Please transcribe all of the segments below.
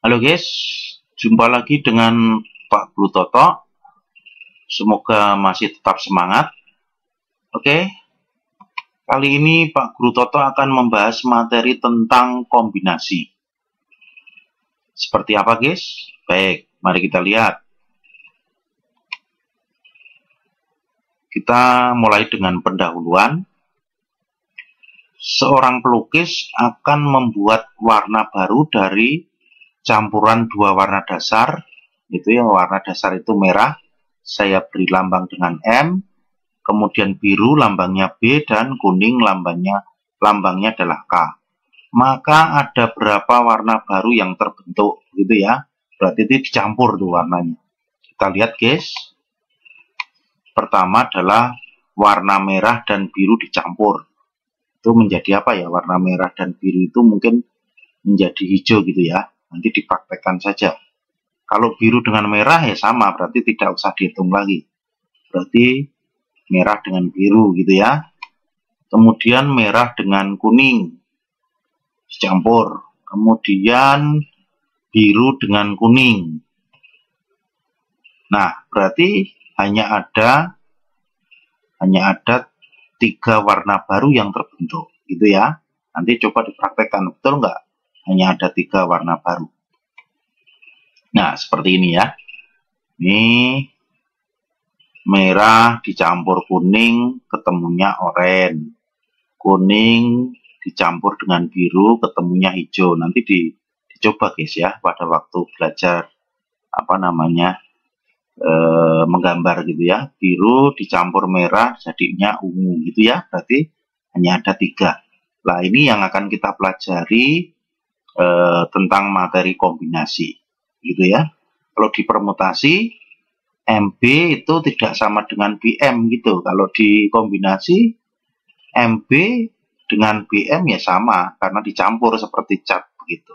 Halo guys, jumpa lagi dengan Pak Guru Toto. Semoga masih tetap semangat. Oke, kali ini Pak Guru Toto akan membahas materi tentang kombinasi. Seperti apa guys? Baik, mari kita lihat. Kita mulai dengan pendahuluan. Seorang pelukis akan membuat warna baru dari campuran dua warna dasar, itu ya, warna dasar itu merah, saya beri lambang dengan M, kemudian biru lambangnya B, dan kuning lambangnya adalah K. Maka ada berapa warna baru yang terbentuk, gitu ya, berarti itu dicampur tuh warnanya. Kita lihat guys, pertama adalah warna merah dan biru dicampur. Itu menjadi apa ya, warna merah dan biru itu mungkin menjadi hijau gitu ya. Nanti dipraktekkan saja. Kalau biru dengan merah ya sama, berarti tidak usah dihitung lagi. Berarti merah dengan biru gitu ya. Kemudian merah dengan kuning dicampur. Kemudian biru dengan kuning. Nah, berarti hanya ada 3 warna baru yang terbentuk gitu ya. Nanti coba dipraktekkan, betul nggak? Hanya ada 3 warna baru. Nah, seperti ini ya. Ini merah dicampur kuning, ketemunya oranye. Kuning dicampur dengan biru, ketemunya hijau. Nanti dicoba guys ya, pada waktu belajar menggambar gitu ya. Biru dicampur merah, jadinya ungu gitu ya. Berarti hanya ada 3. Nah, ini yang akan kita pelajari tentang materi kombinasi gitu ya. Kalau di permutasi MB itu tidak sama dengan BM gitu. Kalau di kombinasi MB dengan BM ya sama karena dicampur seperti cat begitu.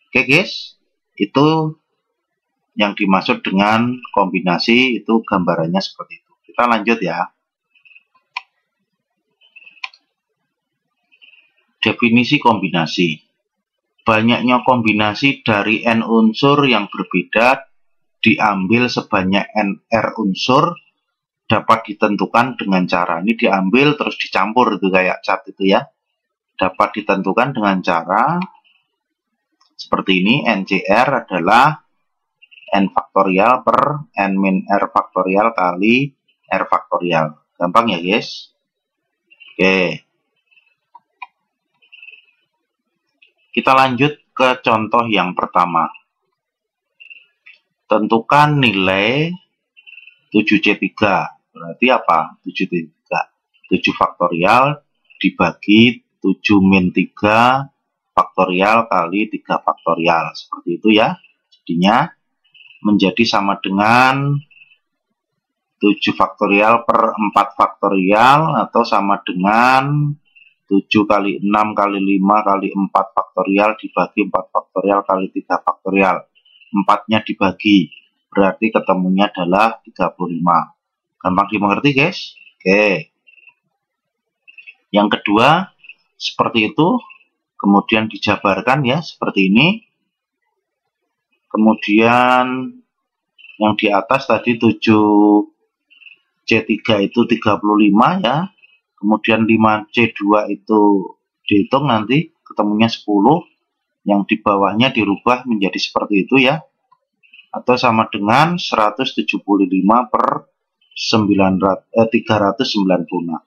Oke guys, itu yang dimaksud dengan kombinasi, itu gambarannya seperti itu. Kita lanjut ya. Definisi kombinasi. Banyaknya kombinasi dari N unsur yang berbeda diambil sebanyak NR unsur dapat ditentukan dengan cara. Ini diambil terus dicampur itu kayak cat itu ya. Dapat ditentukan dengan cara seperti ini. NCR adalah N faktorial per N min R faktorial kali R faktorial. Gampang ya guys. Oke. Kita lanjut ke contoh yang pertama. Tentukan nilai 7C3. Berarti apa? 7C3. 7 faktorial dibagi 7 min 3 faktorial kali 3 faktorial. Seperti itu ya. Jadinya menjadi sama dengan 7 faktorial per 4 faktorial atau sama dengan 7 kali 6 kali 5 kali 4 faktorial dibagi 4 faktorial kali 3 faktorial. 4-nya dibagi, berarti ketemunya adalah 35. Gampang dimengerti guys? Oke. Yang kedua, seperti itu. Kemudian dijabarkan ya, seperti ini. Kemudian yang di atas tadi 7C3 itu 35 ya. Kemudian 5C2 itu dihitung nanti ketemunya 10. Yang di bawahnya dirubah menjadi seperti itu ya. Atau sama dengan 175 per 396.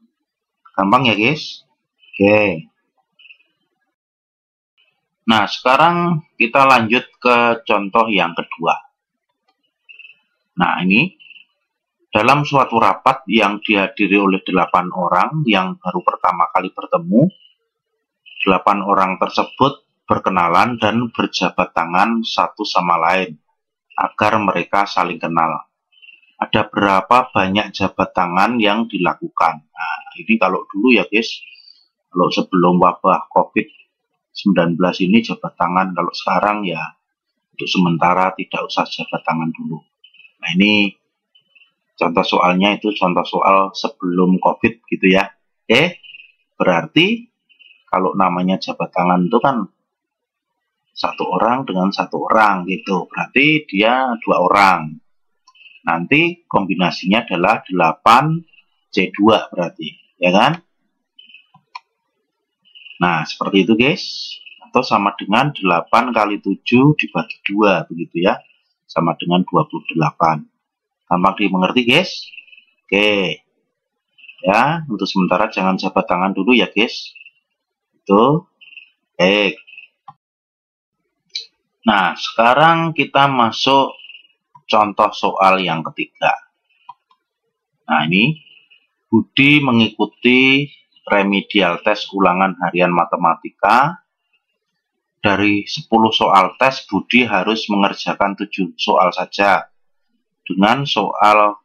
Gampang ya guys? Oke. Nah, sekarang kita lanjut ke contoh yang kedua. Nah, ini dalam suatu rapat yang dihadiri oleh 8 orang yang baru pertama kali bertemu, 8 orang tersebut berkenalan dan berjabat tangan satu sama lain agar mereka saling kenal. Ada berapa banyak jabat tangan yang dilakukan? Nah, ini kalau dulu ya guys, kalau sebelum wabah COVID-19 ini jabat tangan. Kalau sekarang ya untuk sementara tidak usah jabat tangan dulu. Nah, ini contoh soalnya itu contoh soal sebelum COVID gitu ya. Berarti kalau namanya jabat tangan itu kan satu orang dengan satu orang gitu. Berarti dia 2 orang. Nanti kombinasinya adalah 8C2 berarti, ya kan? Nah, seperti itu guys. Atau sama dengan 8 kali 7 dibagi 2 begitu ya. Sama dengan 28. Gampang dimengerti guys? Oke. Ya, untuk sementara jangan jabat tangan dulu ya guys. Itu. Baik. Nah, sekarang kita masuk contoh soal yang ketiga. Nah, ini Budi mengikuti remedial tes ulangan harian matematika. Dari 10 soal tes, Budi harus mengerjakan 7 soal saja. Dengan soal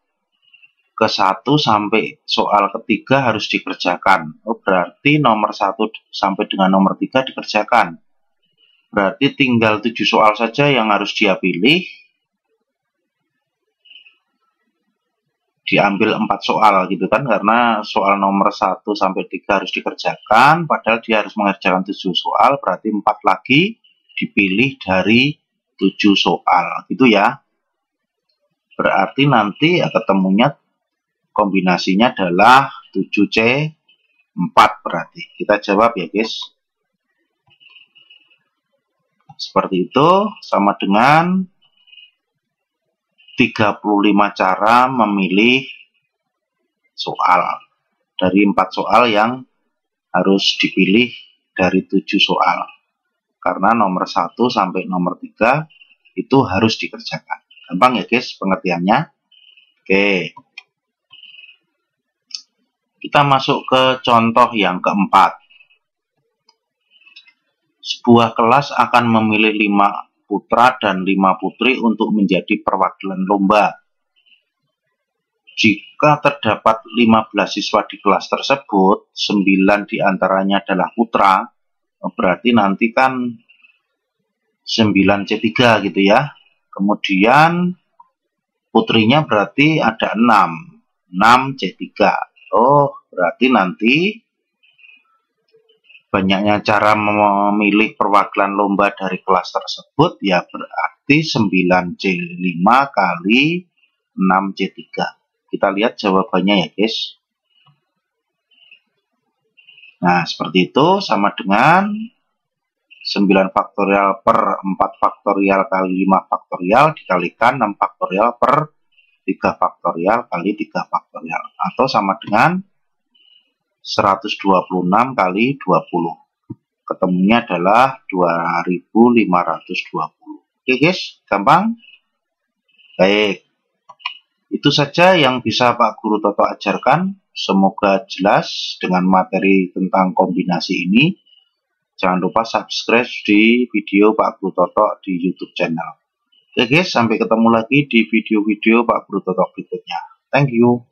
ke-1 sampai soal ketiga harus dikerjakan. Oh, berarti nomor 1 sampai dengan nomor 3 dikerjakan. Berarti tinggal 7 soal saja yang harus dia pilih. Diambil 4 soal gitu kan, karena soal nomor 1 sampai 3 harus dikerjakan, padahal dia harus mengerjakan 7 soal, berarti 4 lagi dipilih dari 7 soal gitu ya. Berarti nanti ketemunya kombinasinya adalah 7C4 berarti. Kita jawab ya guys. Seperti itu, sama dengan 35 cara memilih soal. Dari 4 soal yang harus dipilih dari 7 soal. Karena nomor 1 sampai nomor 3 itu harus dikerjakan. Gampang ya guys pengertiannya. Oke. Kita masuk ke contoh yang keempat. Sebuah kelas akan memilih 5 putra dan 5 putri untuk menjadi perwakilan lomba. Jika terdapat 15 siswa di kelas tersebut, 9 diantaranya adalah putra, berarti nanti kan 9C3 gitu ya. Kemudian putrinya berarti ada 6, 6C3. Oh, berarti nanti banyaknya cara memilih perwakilan lomba dari kelas tersebut, ya berarti 9C5 kali 6C3. Kita lihat jawabannya ya guys. Nah, seperti itu sama dengan 9 faktorial per 4 faktorial kali 5 faktorial dikalikan 6 faktorial per 3 faktorial kali 3 faktorial. Atau sama dengan 126 kali 20. Ketemunya adalah 2520. Oke guys, gampang? Baik. Itu saja yang bisa Pak Guru Toto ajarkan. Semoga jelas dengan materi tentang kombinasi ini. Jangan lupa subscribe di video Pak Guru Toto di YouTube channel. Oke guys, sampai ketemu lagi di video-video Pak Guru Toto berikutnya. Thank you.